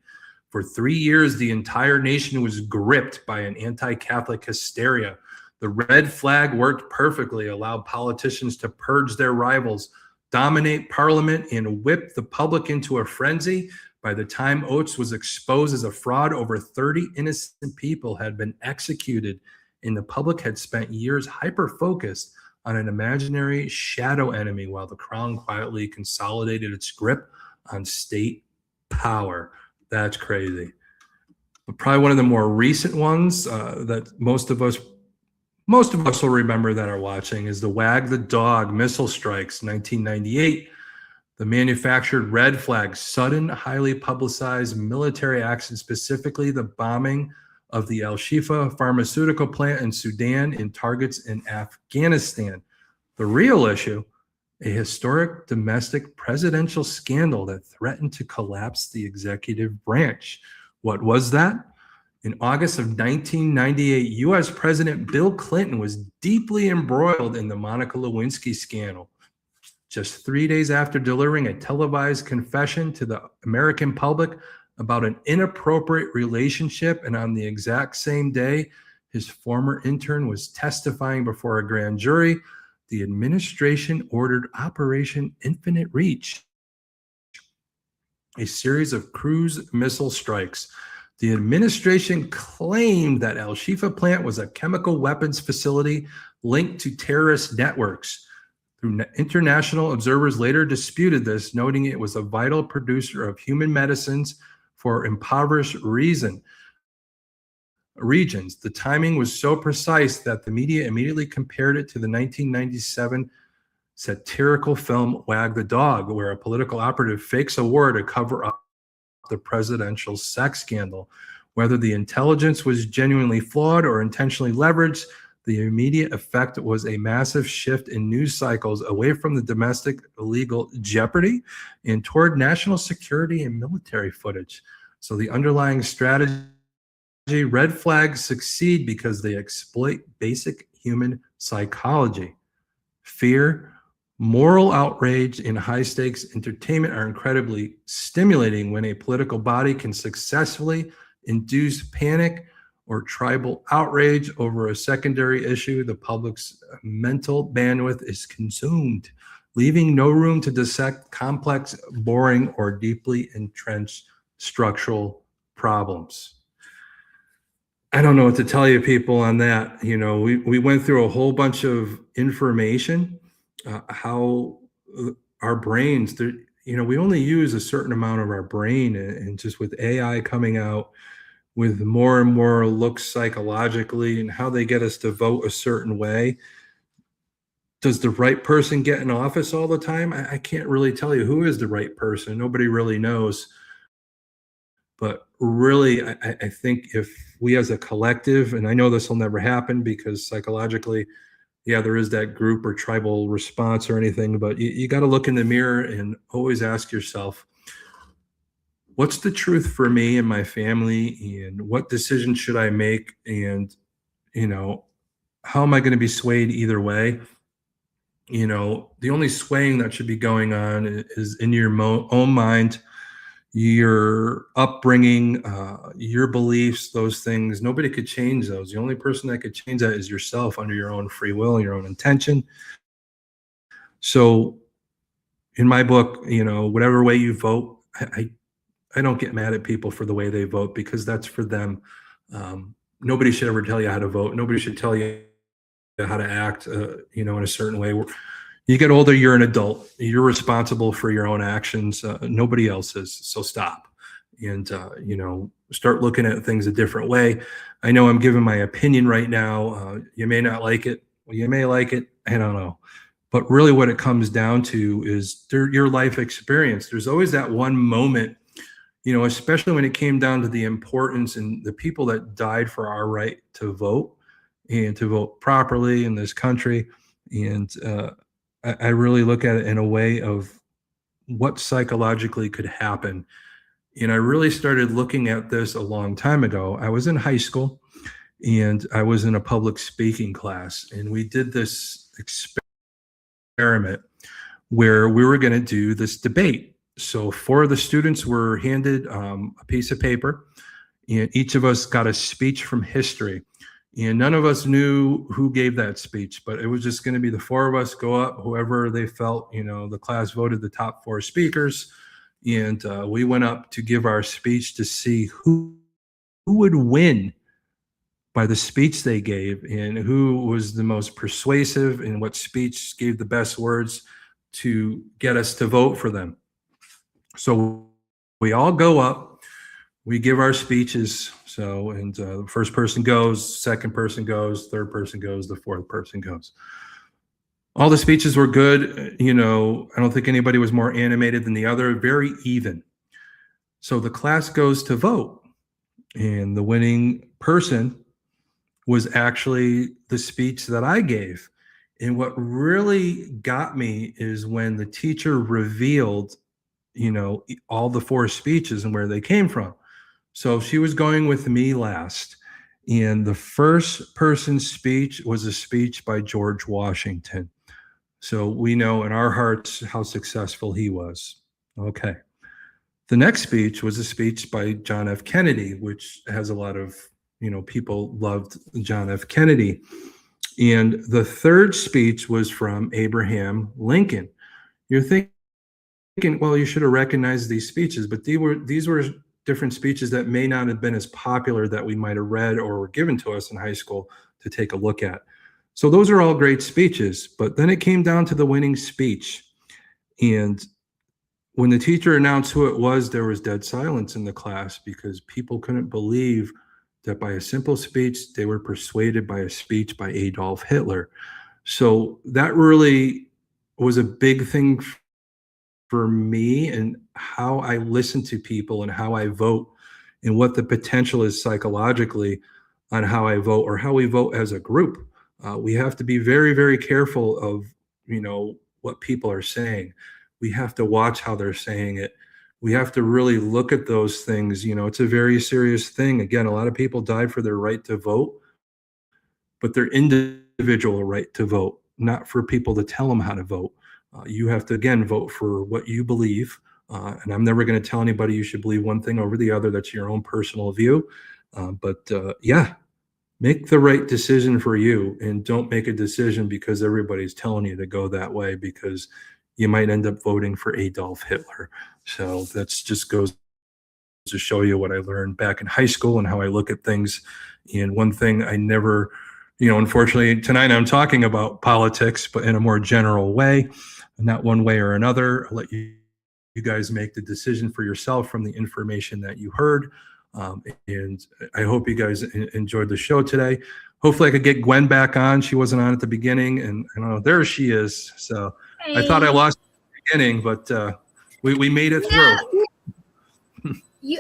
For 3 years, the entire nation was gripped by an anti-Catholic hysteria. The red flag worked perfectly, allowed politicians to purge their rivals, dominate parliament, and whip the public into a frenzy. By the time Oates was exposed as a fraud, over 30 innocent people had been executed, and the public had spent years hyper-focused on an imaginary shadow enemy while the crown quietly consolidated its grip on state power. That's crazy. But probably one of the more recent ones that most of us will remember that are watching is the Wag the Dog missile strikes, 1998. The manufactured red flag, sudden, highly publicized military action, specifically the bombing of the Al Shifa pharmaceutical plant in Sudan and targets in Afghanistan. The real issue, a historic domestic presidential scandal that threatened to collapse the executive branch. What was that? In August of 1998, U.S. President Bill Clinton was deeply embroiled in the Monica Lewinsky scandal. Just 3 days after delivering a televised confession to the American public about an inappropriate relationship, and on the exact same day his former intern was testifying before a grand jury, the administration ordered Operation Infinite Reach, a series of cruise missile strikes. The administration claimed that Al Shifa plant was a chemical weapons facility linked to terrorist networks. International observers later disputed this, noting it was a vital producer of human medicines for impoverished regions. The timing was so precise that the media immediately compared it to the 1997 satirical film Wag the Dog, where a political operative fakes a war to cover up the presidential sex scandal. Whether the intelligence was genuinely flawed or intentionally leveraged, the immediate effect was a massive shift in news cycles away from the domestic illegal jeopardy and toward national security and military footage. So the underlying strategy, red flags succeed because they exploit basic human psychology. Fear, moral outrage, and high-stakes entertainment are incredibly stimulating when a political body can successfully induce panic or tribal outrage over a secondary issue. The public's mental bandwidth is consumed, leaving no room to dissect complex, boring, or deeply entrenched structural problems. I don't know what to tell you people on that. You know, we went through a whole bunch of information, how our brains, we only use a certain amount of our brain, and just with AI coming out with more and more looks psychologically and how they get us to vote a certain way. Does the right person get in office all the time? I can't really tell you who is the right person. Nobody really knows. But really, I think if we as a collective, and I know this will never happen because psychologically, yeah, there is that group or tribal response or anything, but you got to look in the mirror and always ask yourself, what's the truth for me and my family, and what decision should I make? And, how am I going to be swayed either way? the only swaying that should be going on is in your own mind, your upbringing, your beliefs, those things. Nobody could change those. The only person that could change that is yourself under your own free will, your own intention. So in my book, whatever way you vote, I don't get mad at people for the way they vote, because that's for them. Nobody should ever tell you how to vote. Nobody should tell you how to act, in a certain way. You get older, you're an adult. You're responsible for your own actions. Nobody else is. So stop, and start looking at things a different way. I know I'm giving my opinion right now. You may not like it. Well, you may like it. I don't know. But really, what it comes down to is your life experience. There's always that one moment, especially when it came down to the importance and the people that died for our right to vote and to vote properly in this country. And I really look at it in a way of what psychologically could happen. And I really started looking at this a long time ago. I was in high school and I was in a public speaking class, and we did this experiment where we were going to do this debate. So 4 of the students were handed a piece of paper, and each of us got a speech from history. And none of us knew who gave that speech, but it was just going to be the 4 of us go up, whoever they felt, the class voted the top 4 speakers. And we went up to give our speech to see who would win by the speech they gave, and who was the most persuasive, and what speech gave the best words to get us to vote for them. So we all go up, we give our speeches. So, and the first person goes, second person goes, third person goes, the fourth person goes. All the speeches were good. I don't think anybody was more animated than the other, very even. So the class goes to vote, and the winning person was actually the speech that I gave. And what really got me is when the teacher revealed, all the 4 speeches and where they came from. So she was going with me last. And the first person's speech was a speech by George Washington. So we know in our hearts how successful he was. Okay. The next speech was a speech by John F. Kennedy, which has a lot of, people loved John F. Kennedy. And the third speech was from Abraham Lincoln. You're thinking, well, you should have recognized these speeches, but these were different speeches that may not have been as popular that we might have read or were given to us in high school to take a look at. So those are all great speeches, but then it came down to the winning speech. And when the teacher announced who it was, there was dead silence in the class, because people couldn't believe that by a simple speech, they were persuaded by a speech by Adolf Hitler. So that really was a big thing for me, and how I listen to people and how I vote, and what the potential is psychologically on how I vote, or how we vote as a group. We have to be very, very careful of, what people are saying. We have to watch how they're saying it. We have to really look at those things. It's a very serious thing. Again, a lot of people died for their right to vote, but their individual right to vote, not for people to tell them how to vote. You have to, again, vote for what you believe. And I'm never going to tell anybody you should believe one thing over the other. That's your own personal view. But make the right decision for you, and don't make a decision because everybody's telling you to go that way, because you might end up voting for Adolf Hitler. So that's just goes to show you what I learned back in high school and how I look at things. And one thing I never, unfortunately, tonight I'm talking about politics, but in a more general way, not one way or another. I'll let you guys make the decision for yourself from the information that you heard. And I hope you guys enjoyed the show today. Hopefully I could get Gwen back on. She wasn't on at the beginning, and I don't know, there she is. So hey. I thought I lost at the beginning, but we made it through.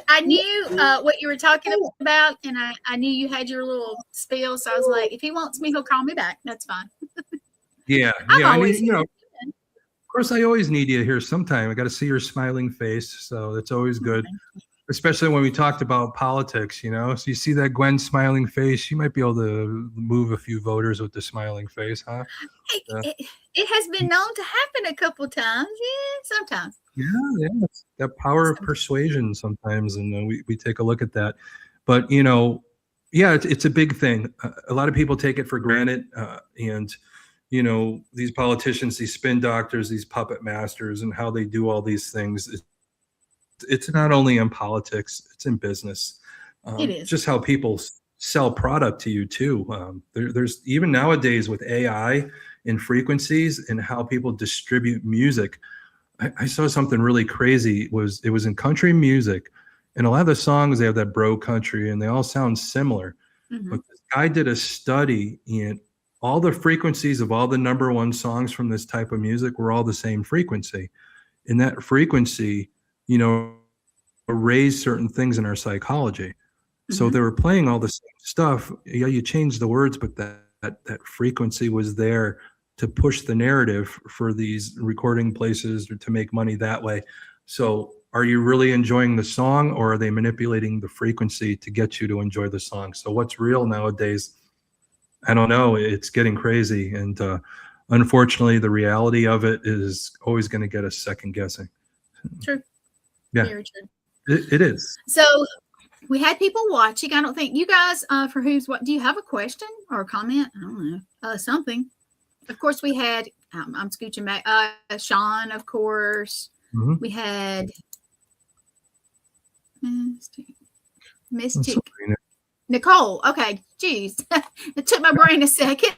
I knew what you were talking about, and I knew you had your little spiel, so I was like, if he wants me, he'll call me back. That's fine. Yeah. I need, of course, I always need you here sometime. I got to see your smiling face, so that's always good. especially when we talked about politics, you know. So you see that Gwen smiling face, you might be able to move a few voters with the smiling face, huh? It has been known to happen a couple times. Yeah, sometimes. Yeah, that power of persuasion sometimes, and we take a look at that. But you know, yeah, it's a big thing. A lot of people take it for granted, and you know, these politicians, these spin doctors, these puppet masters, and how they do all these things. It's not only in politics; it's in business. It is just how people sell product to you too. There's even nowadays with AI and frequencies and how people distribute music. I saw something really crazy. It was in country music, and a lot of the songs, they have that bro country, and they all sound similar. But this guy did a study, and all the frequencies of all the #1 songs from this type of music were all the same frequency. And that frequency, you know, raised certain things in our psychology. So they were playing all the same stuff. Yeah, you changed the words, but that frequency was there to push the narrative for these recording places or to make money that way. So are you really enjoying the song, or are they manipulating the frequency to get you to enjoy the song? So what's real nowadays? I don't know. It's getting crazy. And unfortunately, the reality of it is always going to get us second guessing. True. Yeah, very true. It is. So we had people watching. I don't think you guys, for who's what, do you have a question or a comment? I don't know. Something. Of course, we had, I'm scooching back, Sean, of course. We had Mystic. Nicole. Okay. Geez. It took my brain a second.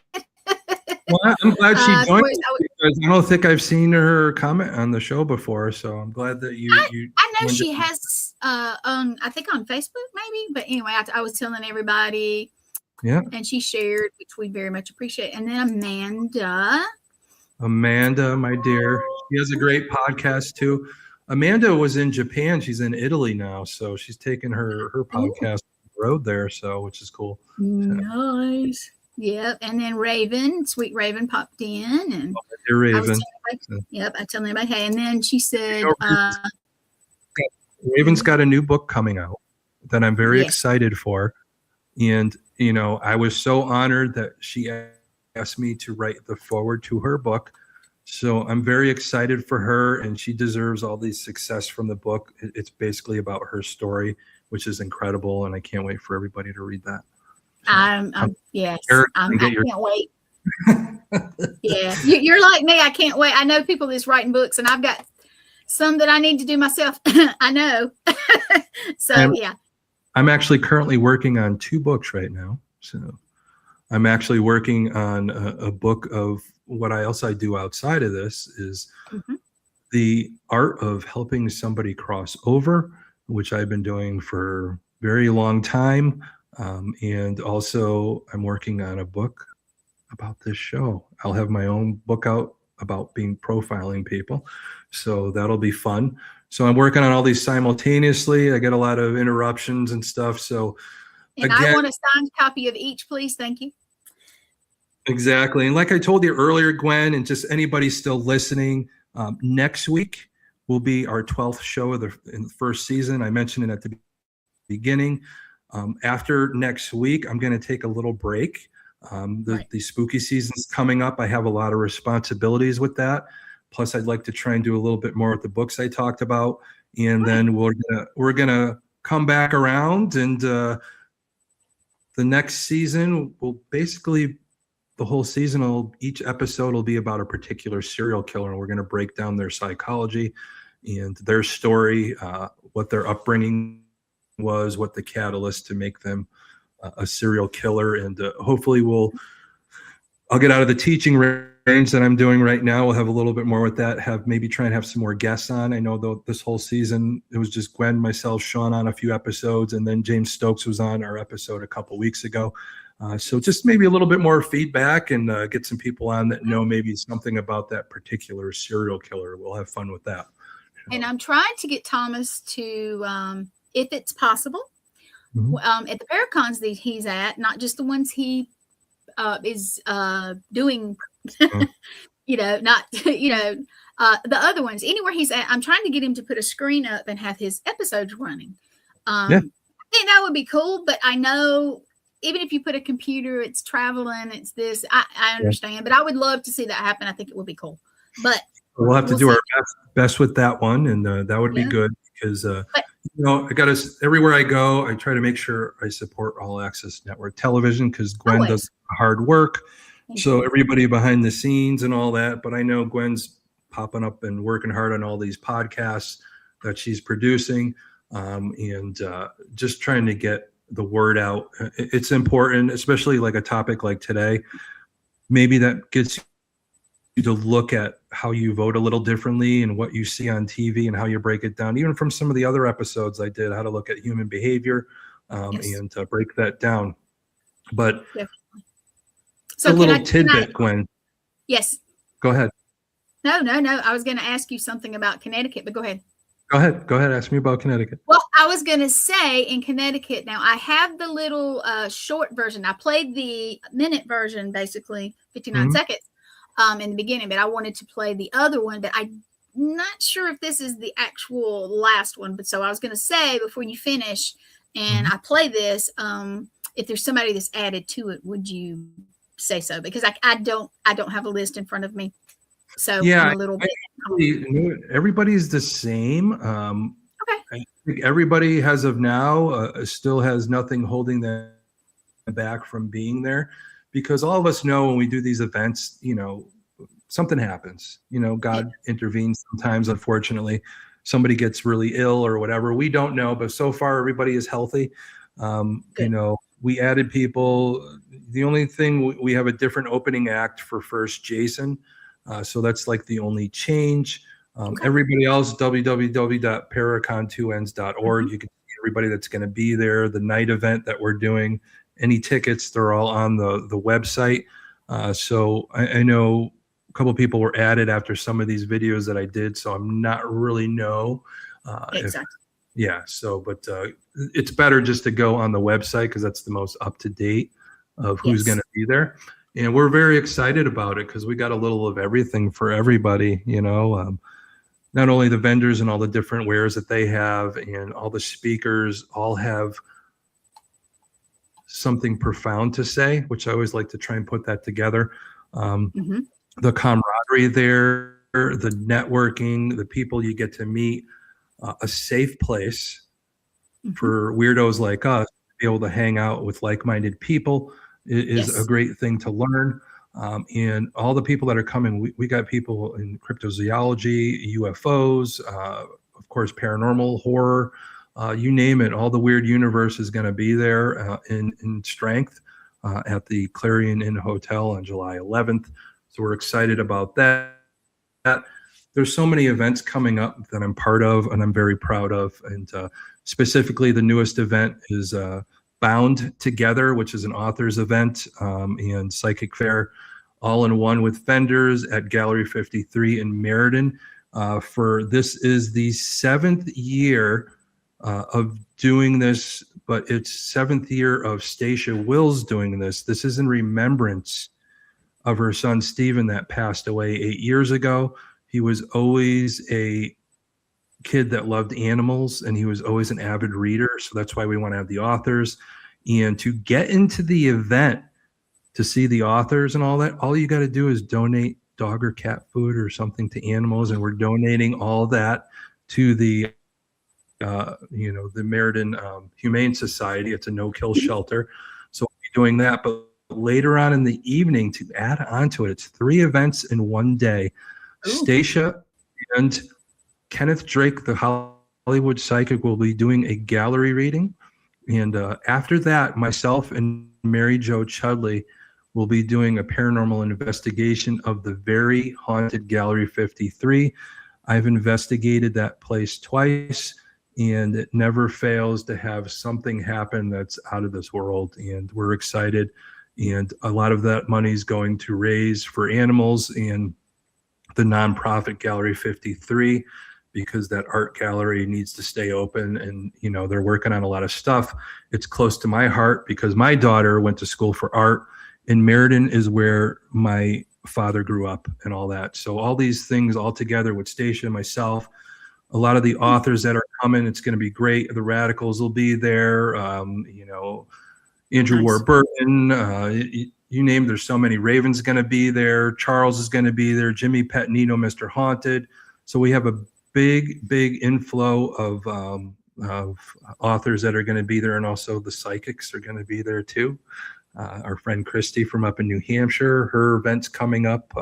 Well, I'm glad she joined because I don't think I've seen her comment on the show before. So I'm glad that you. I know she has I think on Facebook maybe, but anyway, I was telling everybody. Yeah. And she shared, which we very much appreciate. And then Amanda, my dear, she has a great podcast too. Amanda was in Japan. She's in Italy now, so she's taking her podcast on the road there. So, which is cool. Nice. Yep. And then Raven, Sweet Raven, popped in, and dear Raven. I tell everybody, hey. And then she said, Raven's got a new book coming out that I'm very excited for, and you know, I was so honored that she asked me to write the foreword to her book. So I'm very excited for her, and she deserves all the success from the book. It's basically about her story, which is incredible, and I can't wait for everybody to read that. I can't wait. Yeah, you're like me. I can't wait. I know people that's writing books, and I've got some that I need to do myself. I know. So yeah. I'm actually currently working on 2 books right now. So I'm actually working on a book of what else I do outside of this is the art of helping somebody cross over, which I've been doing for a very long time. And also I'm working on a book about this show. I'll have my own book out about profiling people. So that'll be fun. So I'm working on all these simultaneously. I get a lot of interruptions and stuff. So and again, I want a signed copy of each, please. Thank you. Exactly. And like I told you earlier, Gwen, and just anybody still listening, next week will be our 12th show in the first season. I mentioned it at the beginning. After next week, I'm going to take a little break. The spooky season's coming up. I have a lot of responsibilities with that. Plus, I'd like to try and do a little bit more with the books I talked about, and then we're gonna come back around, and the next season will basically the whole season. Each episode will be about a particular serial killer, and we're gonna break down their psychology and their story, what their upbringing was, what the catalyst to make them a serial killer, and hopefully I'll get out of the teaching range that I'm doing right now. We'll have a little bit more with that, maybe try and have some more guests on. I know though this whole season, it was just Gwen, myself, Sean on a few episodes, and then James Stokes was on our episode a couple weeks ago. So just maybe a little bit more feedback and get some people on that know maybe something about that particular serial killer. We'll have fun with that. And I'm trying to get Thomas to, if it's possible, at the Paracons that he's at, not just the ones he is doing, not, the other ones, anywhere he's at, I'm trying to get him to put a screen up and have his episodes running. Yeah. I think that would be cool, but I know even if you put a computer, it's traveling, it's this. I understand, but I would love to see that happen. I think it would be cool. But we'll have to do our best with that one, and that would be good because I got to everywhere I go, I try to make sure I support All Access Network Television because Gwen does hard work. So everybody behind the scenes and all that, but I know Gwen's popping up and working hard on all these podcasts that she's producing, and just trying to get the word out. It's important, especially like a topic like today. Maybe that gets you to look at how you vote a little differently and what you see on TV and how you break it down. Even from some of the other episodes I did, how to look at human behavior and break that down. But so a little tidbit, Gwen. Yes. Go ahead. No. I was going to ask you something about Connecticut, but go ahead. Go ahead. Ask me about Connecticut. Well, I was going to say in Connecticut, now I have the little short version. I played the minute version, basically 59 seconds in the beginning, but I wanted to play the other one, but I'm not sure if this is the actual last one. But so I was going to say before you finish and I play this, if there's somebody that's added to it, would you say so? Because I don't have a list in front of me. So yeah, I'm a little bit. Everybody's the same. Okay. I think everybody, as of now, still has nothing holding them back from being there, because all of us know when we do these events, something happens. God intervenes sometimes. Unfortunately, somebody gets really ill or whatever. We don't know, but so far everybody is healthy. We added people. The only thing we have a different opening act for first Jason. So that's like the only change. Everybody else, www.paracon2ends.org. You can see everybody that's going to be there. The night event that we're doing, any tickets, they're all on the website. So I know a couple of people were added after some of these videos that I did. So I'm not really exactly. But it's better just to go on the website because that's the most up to date of who's going to be there. And we're very excited about it because we got a little of everything for everybody, not only the vendors and all the different wares that they have, and all the speakers all have something profound to say, which I always like to try and put that together. The camaraderie there, the networking, the people you get to meet, a safe place for weirdos like us to be able to hang out with like-minded people is a great thing to learn. And all the people that are coming, we got people in cryptozoology, UFOs, of course, paranormal, horror, you name it. All the weird universe is going to be there in strength at the Clarion Inn Hotel on July 11th. So we're excited about that. There's so many events coming up that I'm part of and I'm very proud of. And specifically, the newest event is Bound Together, which is an author's event and psychic fair, all in one with vendors at Gallery 53 in Meriden. This is the 7th year of doing this, but it's 7th year of Stacia Wills doing this. This is in remembrance of her son Stephen that passed away 8 years ago. He was always a kid that loved animals, and he was always an avid reader. So that's why we want to have the authors. And to get into the event, to see the authors and all that, all you got to do is donate dog or cat food or something to animals. And we're donating all that to the, the Meriden Humane Society. It's a no-kill shelter. So we'll be doing that. But later on in the evening, to add on to it, it's 3 events in one day. Stacia and Kenneth Drake, the Hollywood psychic, will be doing a gallery reading. And after that, myself and Mary Jo Chudley will be doing a paranormal investigation of the very haunted Gallery 53. I've investigated that place twice, and it never fails to have something happen that's out of this world. And we're excited. And a lot of that money is going to raise for animals and the nonprofit Gallery 53, because that art gallery needs to stay open. And, they're working on a lot of stuff. It's close to my heart because my daughter went to school for art, and Meriden is where my father grew up and all that. So all these things all together with Stacia, myself, a lot of the authors that are coming. It's going to be great. The Radicals will be there. Andrew Nice. Warburton, you name, there's so many. Raven's going to be there. Charles is going to be there. Jimmy Petnino, Mr. Haunted. So we have a big inflow of authors that are going to be there, and also the psychics are going to be there too. Our friend Christy from up in New Hampshire, her event's coming up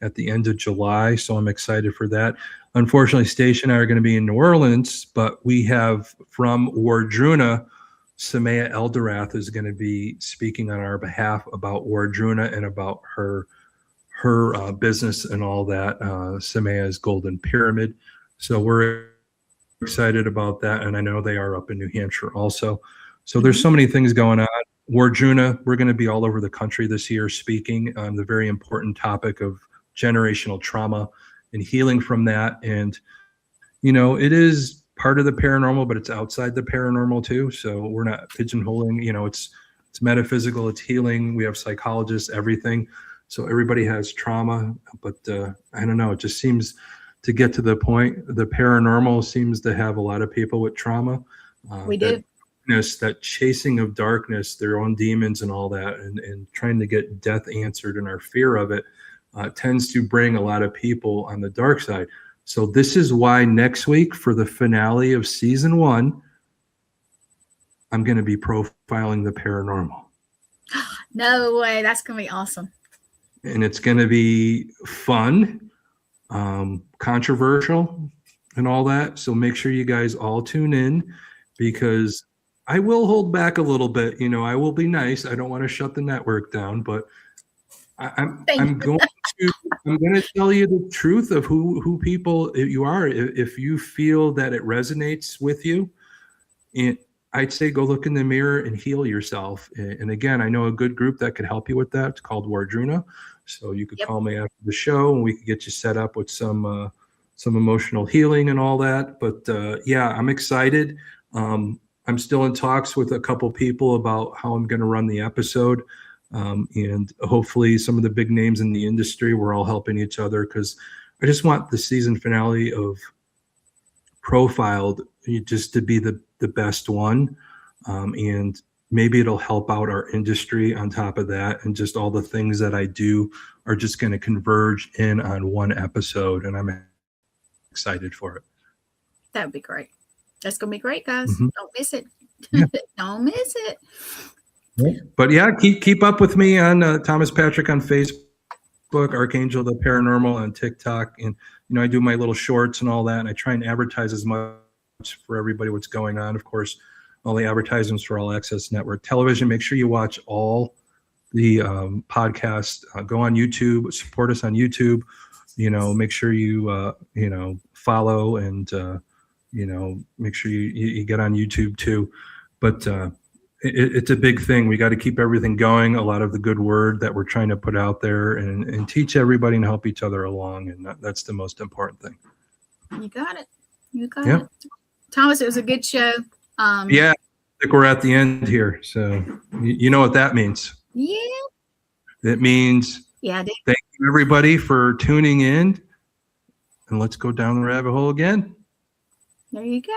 at the end of July, so I'm excited for that. Unfortunately, Station and I are going to be in New Orleans, but we have from Wardruna, Samaya Eldorath is going to be speaking on our behalf about Wardruna and about her business and all that. Samaya's Golden Pyramid. So we're excited about that, and I know they are up in New Hampshire also. So there's so many things going on. Wardruna, we're going to be all over the country this year speaking on the very important topic of generational trauma and healing from that. And, it is part of the paranormal, but it's outside the paranormal too. So we're not pigeonholing, it's metaphysical, it's healing. We have psychologists, everything. So everybody has trauma, but I don't know. It just seems to get to the point. The paranormal seems to have a lot of people with trauma. We do. That chasing of darkness, their own demons and all that, and trying to get death answered, and our fear of it tends to bring a lot of people on the dark side. So this is why next week for the finale of season 1, I'm going to be profiling the paranormal. No way. That's going to be awesome. And it's going to be fun, controversial, and all that. So make sure you guys all tune in, because I will hold back a little bit. I will be nice. I don't want to shut the network down, but I'm going to tell you the truth of who people you are. If you feel that it resonates with you, and I'd say go look in the mirror and heal yourself. And again, I know a good group that could help you with that. It's called Wardruna. So you could call me after the show, and we could get you set up with some emotional healing and all that. But yeah, I'm excited. I'm still in talks with a couple people about how I'm going to run the episode. And hopefully some of the big names in the industry, we're all helping each other, because I just want the season finale of Profiled just to be the best one. And maybe it'll help out our industry on top of that. And just all the things that I do are just going to converge in on one episode. And I'm excited for it. That would be great. That's going to be great, guys. Mm-hmm. Don't miss it. Yeah. Don't miss it. But yeah, keep up with me on Thomas Patrick on Facebook, Archangel the Paranormal on TikTok, and I do my little shorts and all that, and I try and advertise as much for everybody what's going on. Of course, all the advertisements for All Access Network Television. Make sure you watch all the podcasts. Go on YouTube, support us on YouTube. Make sure you follow, and make sure you get on YouTube too. But it's a big thing. We got to keep everything going. A lot of the good word that we're trying to put out there, and teach everybody and help each other along. And that's the most important thing. You got it. It. Thomas, it was a good show. Yeah, I think we're at the end here. So you know what that means. Yeah. It means I did. Thank you, everybody, for tuning in. And let's go down the rabbit hole again. There you go.